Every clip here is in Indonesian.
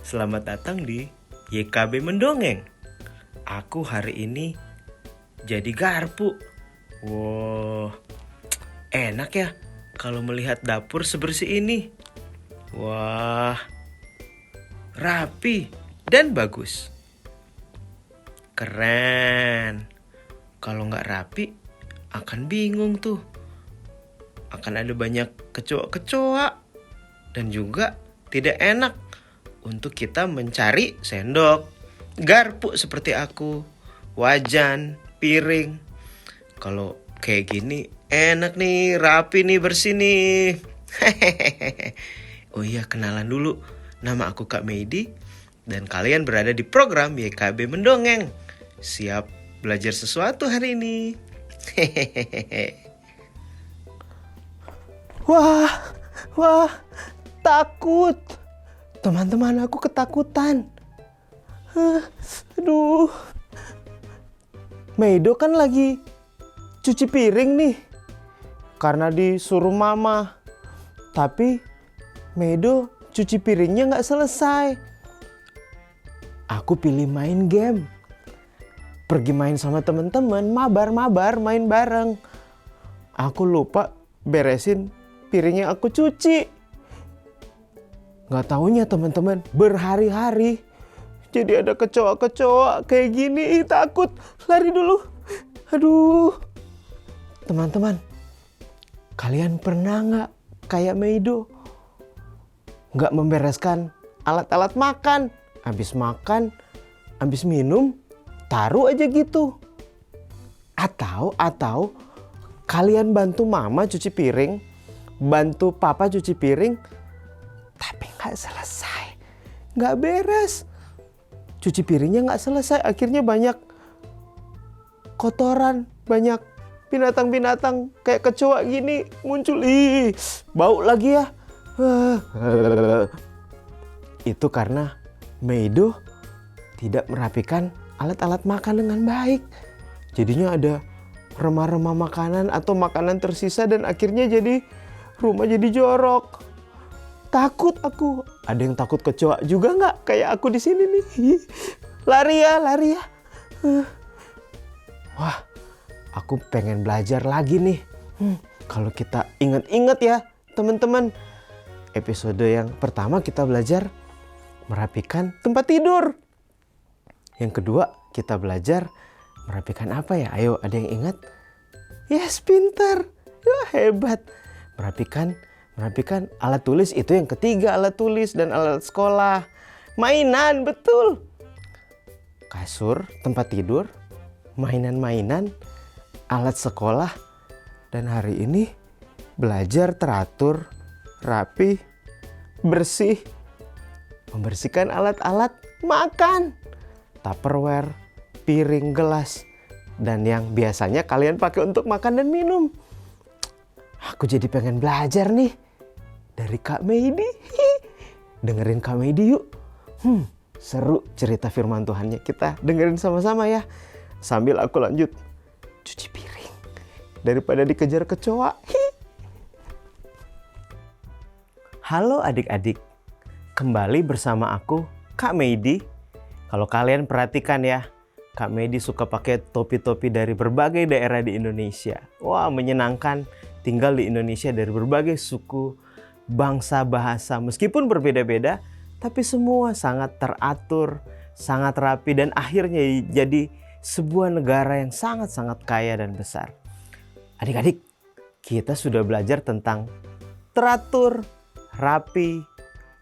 Selamat datang di YKB Mendongeng. Aku hari ini jadi garpu. Wow, enak ya kalau melihat dapur sebersih ini. Wah, rapi dan bagus. Keren. Kalau nggak rapi, akan bingung tuh. Akan ada banyak kecoa-kecoa dan juga tidak enak untuk kita mencari sendok, garpu seperti aku, wajan, piring. Kalau kayak gini enak nih, rapi nih, bersih nih. Oh iya, kenalan dulu. Nama aku Kak Meidi dan kalian berada di program YKB Mendongeng. Siap belajar sesuatu hari ini. Wah, takut. Teman-teman aku ketakutan. Aduh. Meido kan lagi cuci piring nih. Karena disuruh mama. Tapi Meido cuci piringnya nggak selesai. Aku pilih main game. Pergi main sama teman-teman, mabar-mabar, main bareng. Aku lupa beresin piring yang aku cuci. Gak taunya teman-teman, berhari-hari jadi ada kecoa-kecoa kayak gini. Takut, lari dulu. Aduh. Teman-teman, kalian pernah gak kayak Meido gak membereskan alat-alat makan? Habis makan, habis minum, taruh aja gitu. Atau kalian bantu mama cuci piring, bantu papa cuci piring, tapi gak selesai, gak beres. Cuci piringnya gak selesai, akhirnya banyak kotoran, banyak binatang-binatang kayak kecoa gini muncul. Ih, bau lagi ya. Itu karena Meido tidak merapikan alat-alat makan dengan baik. Jadinya ada remah-remah makanan atau makanan tersisa dan akhirnya jadi rumah jadi jorok. Takut aku. Ada yang takut kecoa juga nggak? Kayak aku di sini nih. Lari ya. Wah, aku pengen belajar lagi nih. Kalau kita ingat-ingat ya teman-teman. Episode yang pertama kita belajar merapikan tempat tidur. Yang kedua kita belajar merapikan apa ya? Ayo, ada yang ingat? Yes, pintar. Ya, hebat. Merapikan alat tulis, itu yang ketiga, alat tulis dan alat sekolah. Mainan, betul. Kasur, tempat tidur, mainan-mainan, alat sekolah. Dan hari ini belajar teratur, rapi, bersih. Membersihkan alat-alat makan. Tupperware, piring, gelas, dan yang biasanya kalian pakai untuk makan dan minum. Aku jadi pengen belajar nih dari Kak Meidi. Dengerin Kak Meidi yuk. Seru cerita firman Tuhannya. Kita dengerin sama-sama ya. Sambil aku lanjut cuci piring daripada dikejar kecoa. Halo adik-adik. Kembali bersama aku, Kak Meidi. Kalau kalian perhatikan ya, Kak Meidi suka pakai topi-topi dari berbagai daerah di Indonesia. Wah, menyenangkan tinggal di Indonesia dari berbagai suku, bangsa, bahasa. Meskipun berbeda-beda, tapi semua sangat teratur, sangat rapi, dan akhirnya jadi sebuah negara yang sangat-sangat kaya dan besar. Adik-adik, kita sudah belajar tentang teratur, rapi,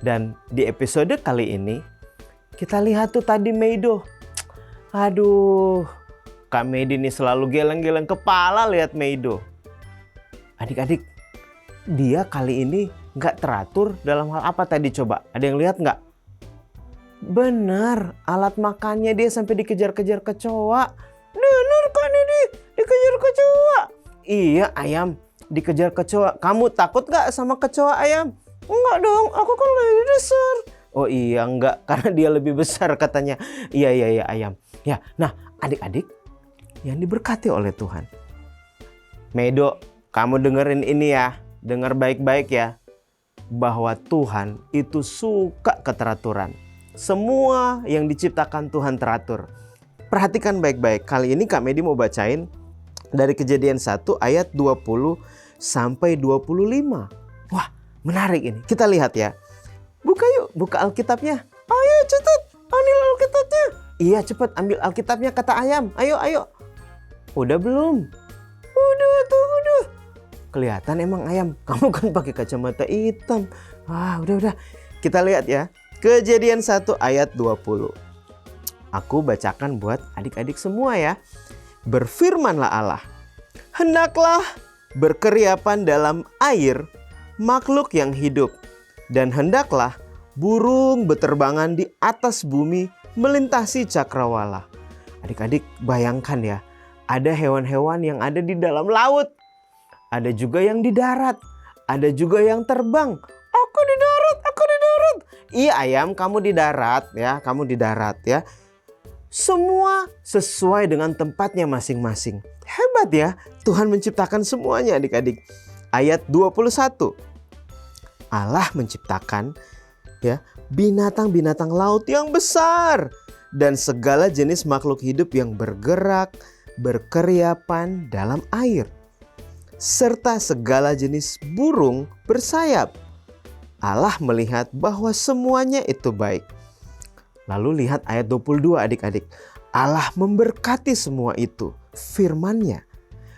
dan di episode kali ini kita lihat tuh tadi Meido. Aduh, Kak Meidi nih selalu geleng-geleng kepala lihat Meido. Adik-adik, dia kali ini gak teratur dalam hal apa tadi coba? Ada yang lihat gak? Benar, alat makannya dia sampai dikejar-kejar kecoa. Benar Kak Meidi, dikejar kecoa. Iya ayam, dikejar kecoa. Kamu takut gak sama kecoa ayam? Enggak dong, aku kan lebih besar. Oh iya, enggak, karena dia lebih besar katanya. Iya ayam. Ya, nah adik-adik yang diberkati oleh Tuhan. Meido, kamu dengerin ini ya. Dengar baik-baik ya. Bahwa Tuhan itu suka keteraturan. semua yang diciptakan Tuhan teratur. Perhatikan baik-baik. Kali ini Kak Medi mau bacain dari Kejadian 1 ayat 20 sampai 25. Wah, menarik ini. Kita lihat ya. Buka yuk, buka Alkitabnya. Ayo cepat, ambil Alkitabnya. Iya cepat, ambil Alkitabnya kata ayam. Ayo. Udah belum? Udah. Kelihatan emang ayam. Kamu kan pakai kacamata hitam. Wah, udah. Kita lihat ya. Kejadian 1 ayat 20. Aku bacakan buat adik-adik semua ya. Berfirmanlah Allah, hendaklah berkeriapan dalam air makhluk yang hidup, dan hendaklah burung beterbangan di atas bumi melintasi cakrawala. Adik-adik bayangkan ya, ada hewan-hewan yang ada di dalam laut, ada juga yang di darat, ada juga yang terbang. Aku di darat. Iya ayam, kamu di darat ya, Semua sesuai dengan tempatnya masing-masing. Hebat ya, Tuhan menciptakan semuanya adik-adik. Ayat 21. Allah menciptakan ya binatang-binatang laut yang besar dan segala jenis makhluk hidup yang bergerak, berkeriapan dalam air, serta segala jenis burung bersayap. Allah melihat bahwa semuanya itu baik. Lalu lihat ayat 22 adik-adik. Allah memberkati semua itu. Firman-Nya,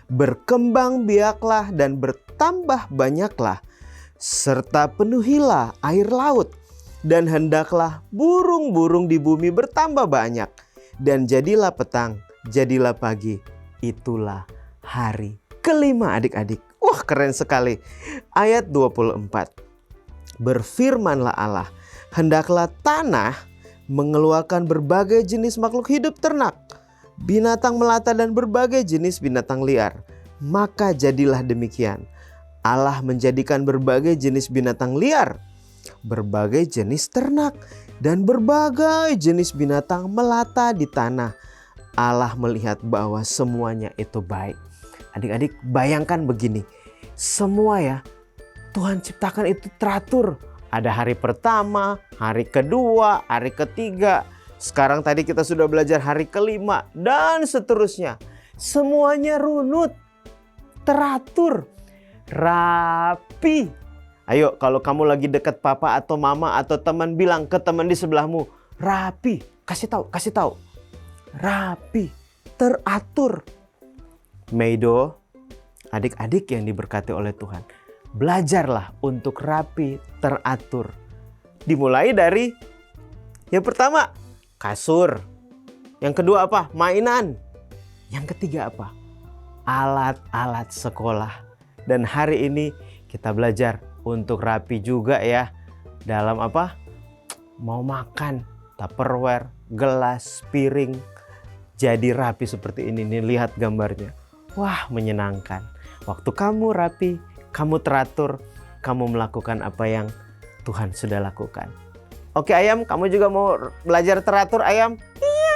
berkembang biaklah dan bertambah banyaklah, serta penuhilah air laut, dan hendaklah burung-burung di bumi bertambah banyak. Dan jadilah petang, jadilah pagi, itulah hari kelima adik-adik. Wah, keren sekali. Ayat 24. Berfirmanlah Allah, hendaklah tanah mengeluarkan berbagai jenis makhluk hidup ternak, binatang melata dan berbagai jenis binatang liar. Maka jadilah demikian. Allah menjadikan berbagai jenis binatang liar, berbagai jenis ternak, dan berbagai jenis binatang melata di tanah. Allah melihat bahwa semuanya itu baik. Adik-adik bayangkan begini, semua ya Tuhan ciptakan itu teratur. Ada hari pertama, hari kedua, hari ketiga. Sekarang tadi kita sudah belajar hari kelima dan seterusnya. Semuanya runut, teratur, rapi. Ayo kalau kamu lagi dekat papa atau mama atau teman, bilang ke teman di sebelahmu, rapi. Kasih tahu. Rapi, teratur. Meido, adik-adik yang diberkati oleh Tuhan, belajarlah untuk rapi, teratur. Dimulai dari yang pertama, kasur. Yang kedua apa? Mainan. Yang ketiga apa? Alat-alat sekolah. Dan hari ini kita belajar untuk rapi juga ya. Dalam apa? Mau makan, tupperware, gelas, piring. Jadi rapi seperti ini nih, lihat gambarnya. Wah, menyenangkan. Waktu kamu rapi, kamu teratur, kamu melakukan apa yang Tuhan sudah lakukan. Oke ayam, kamu juga mau belajar teratur ayam? Iya.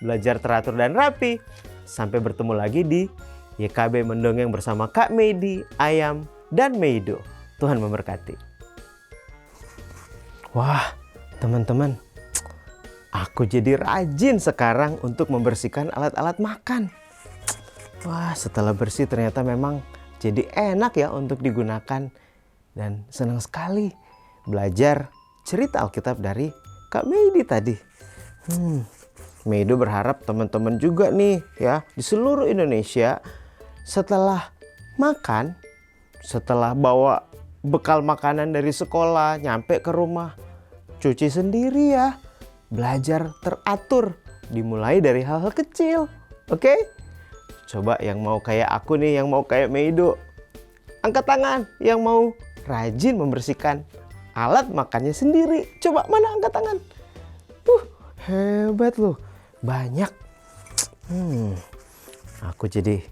Belajar teratur dan rapi. Sampai bertemu lagi di YKB Mendongeng bersama Kak Medi, Ayam, dan Meido. Tuhan memberkati. Wah teman-teman, aku jadi rajin sekarang untuk membersihkan alat-alat makan. Wah, setelah bersih ternyata memang jadi enak ya untuk digunakan. Dan senang sekali belajar cerita Alkitab dari Kak Medi tadi. Meido berharap teman-teman juga nih ya di seluruh Indonesia setelah makan, setelah bawa bekal makanan dari sekolah nyampe ke rumah, cuci sendiri ya. Belajar teratur, dimulai dari hal-hal kecil. Oke? Coba yang mau kayak aku nih, yang mau kayak Meido, angkat tangan. Yang mau rajin membersihkan alat makannya sendiri. Coba mana angkat tangan? Hebat loh, banyak. Aku jadi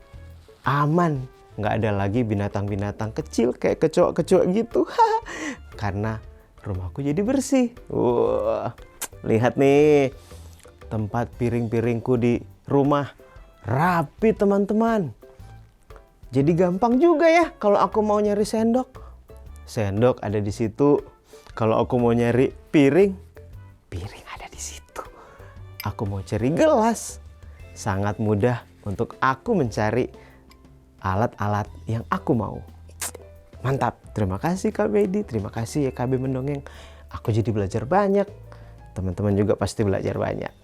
aman. Nggak ada lagi binatang-binatang kecil kayak kecoak-kecoak gitu. Karena rumahku jadi bersih. Wah, lihat nih, tempat piring-piringku di rumah rapi teman-teman. Jadi gampang juga ya kalau aku mau nyari sendok. Sendok ada di situ, Kalau aku mau nyari piring, piring ada di situ. Aku mau cari gelas, sangat mudah untuk aku mencari alat-alat yang aku mau. Mantap, terima kasih Kak Medi, terima kasih ya KB Mendongeng. Aku jadi belajar banyak, teman-teman juga pasti belajar banyak.